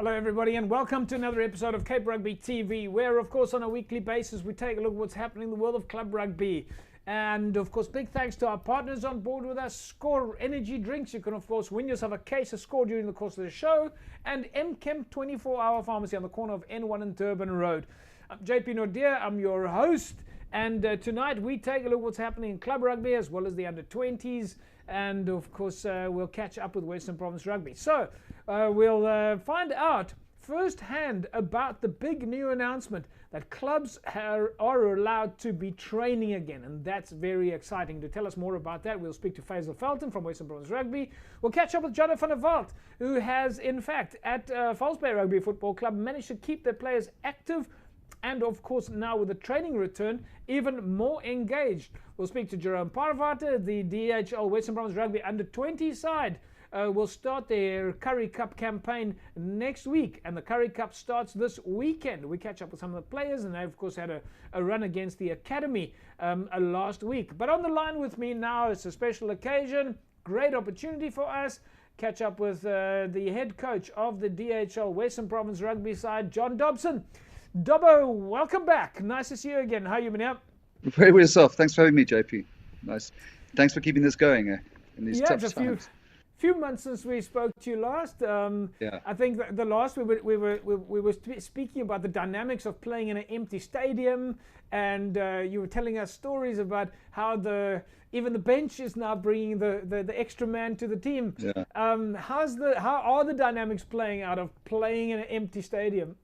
Hello everybody and welcome to another episode of Cape Rugby TV, where of course on a weekly basis we take a look at what's happening in the world of club rugby. And of course big thanks to our partners on board with us, Score Energy Drinks. You can of course win yourself a case of Score during the course of the show, and M-Chem 24-hour pharmacy on the corner of N1 and Durban Road. I'm JP Nordia, I'm your host, and tonight we take a look at what's happening in club rugby as well as the under-20s, and of course we'll catch up with Western Province Rugby. So we'll find out firsthand about the big new announcement that clubs are allowed to be training again, and that's very exciting. To tell us more about that, we'll speak to Faisal Felton from Western Province Rugby. We'll catch up with John Dobson Head, who has in fact at False Bay Rugby Football Club managed to keep their players active, and of course now with the training return, even more engaged. We'll speak to Jerome Parvata, the DHL Western Province Rugby under-20 side. Will start their Currie Cup campaign next week, and the Currie Cup starts this weekend. We catch up with some of the players, and they of course had a run against the academy last week. But on the line with me now, it's a special occasion, great opportunity for us. Catch up with the head coach of the DHL Western Province Rugby side, John Dobson. Dobbo, welcome back. Nice to see you again. How you been out? Very well yourself. Thanks for having me, JP. Nice. Thanks for keeping this going in these tough times. Few months since we spoke to you last. I think the last we were speaking about the dynamics of playing in an empty stadium, and you were telling us stories about how even the bench is now bringing the extra man to the team. Yeah. How are the dynamics playing out of playing in an empty stadium?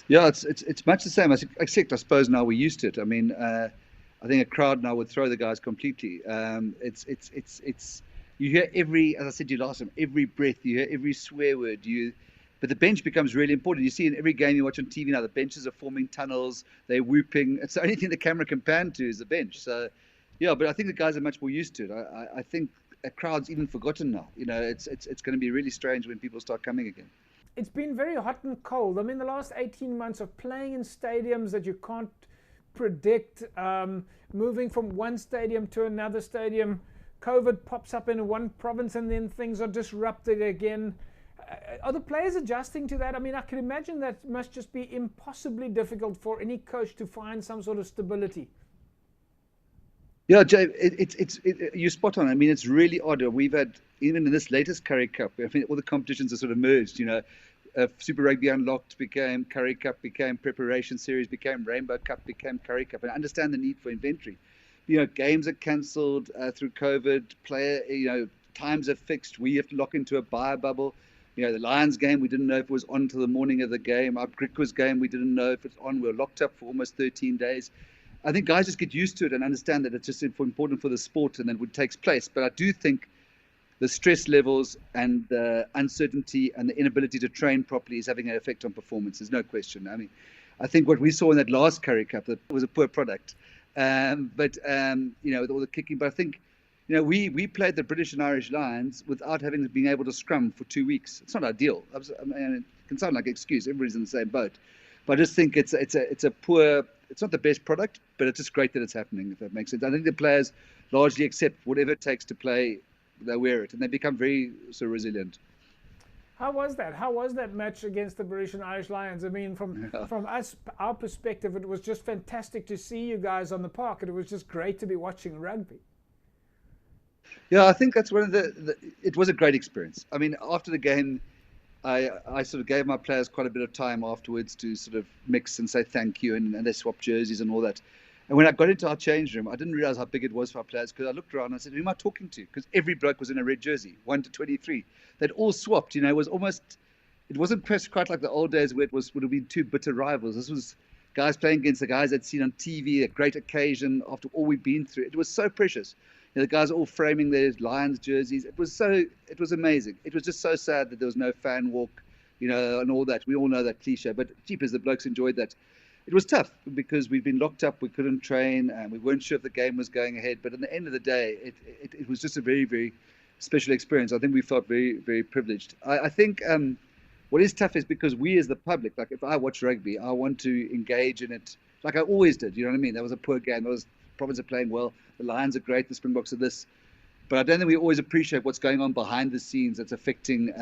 Yeah, it's much the same. Except I suppose now we're used to it. I mean, I think a crowd now would throw the guys completely. It's you hear as I said to you last time, every breath, you hear every swear word. But the bench becomes really important. You see in every game you watch on TV now, the benches are forming tunnels, they're whooping. It's the only thing the camera can pan to is the bench. So, yeah, but I think the guys are much more used to it. I think a crowd's even forgotten now. You know, it's going to be really strange when people start coming again. It's been very hot and cold. I mean, the last 18 months of playing in stadiums that you can't predict, moving from one stadium to another stadium. COVID pops up in one province and then things are disrupted again. Are the players adjusting to that? I mean, I can imagine that must just be impossibly difficult for any coach to find some sort of stability. Yeah, Jay, you're spot on. I mean, it's really odd. We've had, even in this latest Currie Cup, I mean, all the competitions are sort of merged, you know. Super Rugby Unlocked became Currie Cup, became Preparation Series, became Rainbow Cup, became Currie Cup. And I understand the need for inventory. You know, games are cancelled through COVID. Times are fixed. We have to lock into a buyer bubble. You know, the Lions game, we didn't know if it was on till the morning of the game. Our Griquas game, we didn't know if it's on. We were locked up for almost 13 days. I think guys just get used to it and understand that it's just important for the sport and then what takes place. But I do think the stress levels and the uncertainty and the inability to train properly is having an effect on performance. There's no question. I mean, I think what we saw in that last Currie Cup, that was a poor product. With all the kicking. But I think, we played the British and Irish Lions without having been able to scrum for 2 weeks. It's not ideal. I mean, it can sound like an excuse. Everybody's in the same boat. But I just think it's a poor. It's not the best product, but it's just great that it's happening. If that makes sense. I think the players largely accept whatever it takes to play. They wear it, and they become very resilient. How was that? How was that match against the British and Irish Lions? I mean, from us, our perspective, it was just fantastic to see you guys on the park, and it was just great to be watching rugby. Yeah, I think that's one of it was a great experience. I mean, after the game, I sort of gave my players quite a bit of time afterwards to sort of mix and say thank you, and they swapped jerseys and all that. And when I got into our change room, I didn't realize how big it was for our players, because I looked around and I said, who am I talking to? Because every bloke was in a red jersey, 1 to 23. They'd all swapped. It wasn't quite like the old days where would have been two bitter rivals. This was guys playing against the guys they'd seen on TV, a great occasion after all we've been through. It was so precious. The guys are all framing their Lions jerseys. It was amazing. It was just so sad that there was no fan walk, and all that. We all know that cliche, but jeepers, the blokes enjoyed that. It was tough because we've been locked up. We couldn't train, and we weren't sure if the game was going ahead. But at the end of the day, it was just a very, very special experience. I think we felt very, very privileged. I think what is tough is because we as the public, like if I watch rugby, I want to engage in it like I always did. You know what I mean? That was a poor game. Province are playing well. The Lions are great. The Springboks are this. But I don't think we always appreciate what's going on behind the scenes that's affecting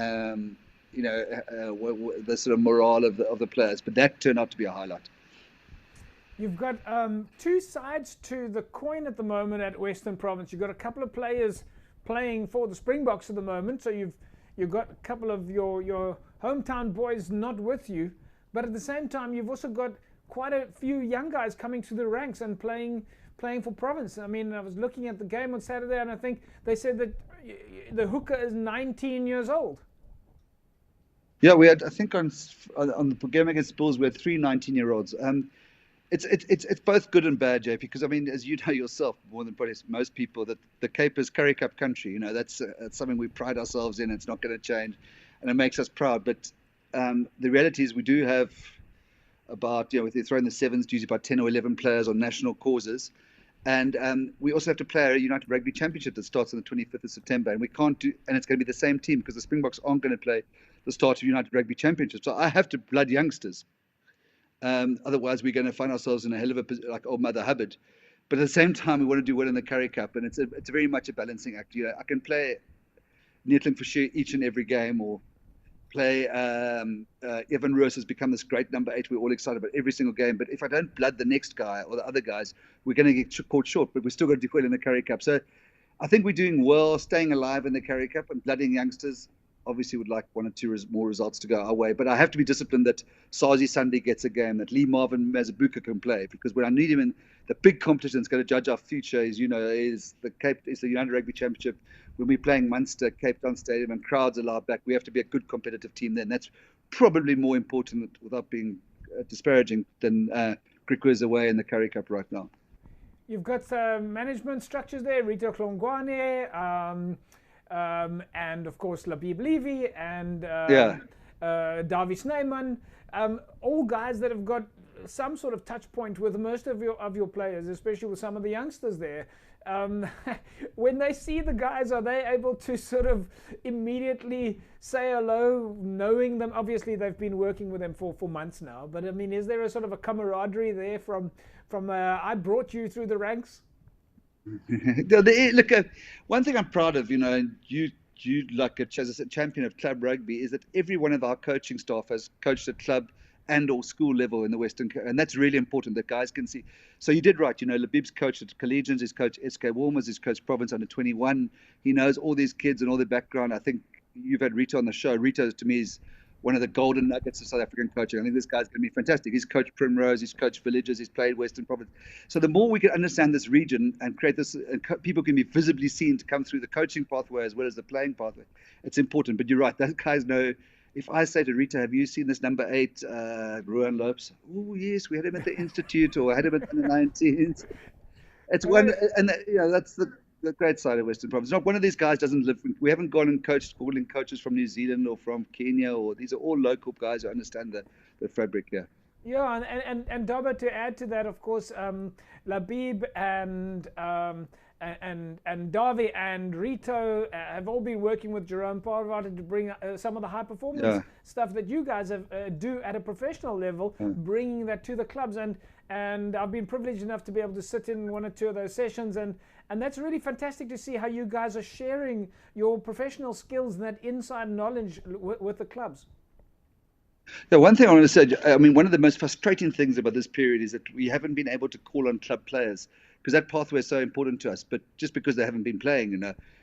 the sort of morale of the players. But that turned out to be a highlight. You've got two sides to the coin at the moment at Western Province. You've got a couple of players playing for the Springboks at the moment, so you've got a couple of your hometown boys not with you, but at the same time you've also got quite a few young guys coming through the ranks and playing for Province. I mean, I was looking at the game on Saturday, and I think they said that the hooker is 19 years old. Yeah, we had, I think on the game against Bulls, we had 3 19-year-olds. It's both good and bad, JP, because I mean, as you know yourself, more than probably most people, that the Cape is Currie Cup country. That's something we pride ourselves in. It's not going to change, and it makes us proud. But the reality is, we do have about, if you throw in the sevens, usually about 10 or 11 players on national causes, and we also have to play a United Rugby Championship that starts on the 25th of September, and we can't do, and it's going to be the same team because the Springboks aren't going to play the start of United Rugby Championship. So I have to blood youngsters. Otherwise, we're going to find ourselves in a hell of a like old Mother Hubbard. But at the same time, we want to do well in the Currie Cup, and it's very much a balancing act. I can play Neetling for sure each and every game, or play Evan Roos has become this great number 8. We're all excited about every single game. But if I don't blood the next guy or the other guys, we're going to get caught short. But we're still going to do well in the Currie Cup. So I think we're doing well, staying alive in the Currie Cup and blooding youngsters. Obviously would like 1 or 2 more results to go our way, but I have to be disciplined that Sazi Sunday gets a game, that Lee Marvin Mazabuka can play, because when I need him in the big competition that's going to judge our future is the United Rugby Championship. When we're playing Munster, Cape Town Stadium, and crowds are allowed back, we have to be a good competitive team then. That's probably more important, without being disparaging, than Griquas away in the Currie Cup right now. You've got management structures there, Rito Klongwane, and of course Labib Levy and Davy Snyman, all guys that have got some sort of touch point with most of your players, especially with some of the youngsters there. When they see the guys, are they able to sort of immediately say hello, knowing them? Obviously they've been working with them for months now, but I mean, is there a sort of a camaraderie there from I brought you through the ranks? Look, one thing I'm proud of, you like as a champion of club rugby, is that every one of our coaching staff has coached at club and or school level in the Western, and that's really important that guys can see. So you did right, Labib's coached at Collegians, he's coached SK Warmers, he's coached Province under 21. He knows all these kids and all their background. I think you've had Rito on the show. Rito, to me, is one of the golden nuggets of South African coaching. I think this guy's going to be fantastic. He's coached Primrose, he's coached Villages, he's played Western Province. So the more we can understand this region and create this, and people can be visibly seen to come through the coaching pathway as well as the playing pathway, it's important. But you're right, those guys know. If I say to Rita, have you seen this number 8, Ruan Lopes? Oh, yes, we had him at the Institute, or had him at the 19s. It's one, and that's the great side of Western Province. Not one of these guys doesn't live. We haven't gone and calling coaches from New Zealand or from Kenya, or these are all local guys who understand the fabric here. Yeah, and Dobber, to add to that, of course, Labib and Davi and Rito have all been working with Jerome Parvati to bring some of the high performance stuff that you guys do at a professional level, bringing that to the clubs. And I've been privileged enough to be able to sit in 1 or 2 of those sessions, and that's really fantastic to see how you guys are sharing your professional skills and that inside knowledge with the clubs. Yeah, one thing I want to say, I mean, one of the most frustrating things about this period is that we haven't been able to call on club players, because that pathway is so important to us, but just because they haven't been playing,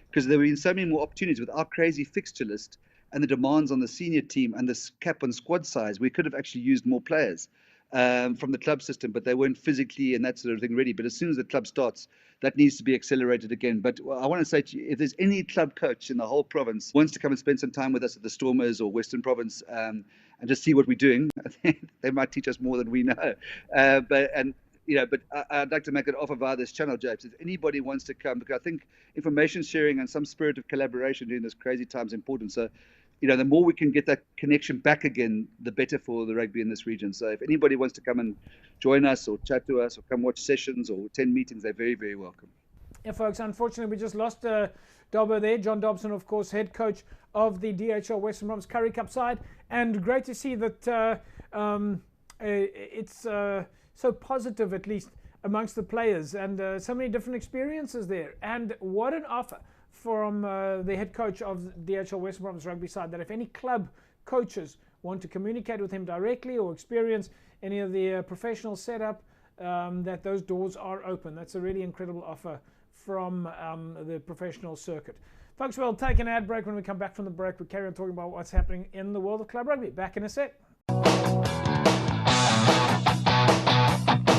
because there have been so many more opportunities with our crazy fixture list and the demands on the senior team and this cap on squad size. We could have actually used more players from the club system, but they weren't physically and that sort of thing ready. But as soon as the club starts, that needs to be accelerated again. But I want to say to you, if there's any club coach in the whole province wants to come and spend some time with us at the Stormers or Western Province and just see what we're doing, they might teach us more than we know. But I'd like to make an offer via this channel, James. If anybody wants to come, because I think information sharing and some spirit of collaboration during this crazy time is important. So, the more we can get that connection back again, the better for the rugby in this region. So if anybody wants to come and join us or chat to us or come watch sessions or attend meetings, they're very, very welcome. Yeah, folks, unfortunately, we just lost Dobber there. John Dobson, of course, head coach of the DHL Western Province Currie Cup side. And great to see that it's so positive, at least amongst the players, and so many different experiences there. And what an offer from the head coach of the DHL Western Province rugby side, that if any club coaches want to communicate with him directly or experience any of the professional setup, that those doors are open. That's a really incredible offer from the professional circuit. Folks, we'll take an ad break. When we come back from the break, we'll carry on talking about what's happening in the world of club rugby. Back in a sec.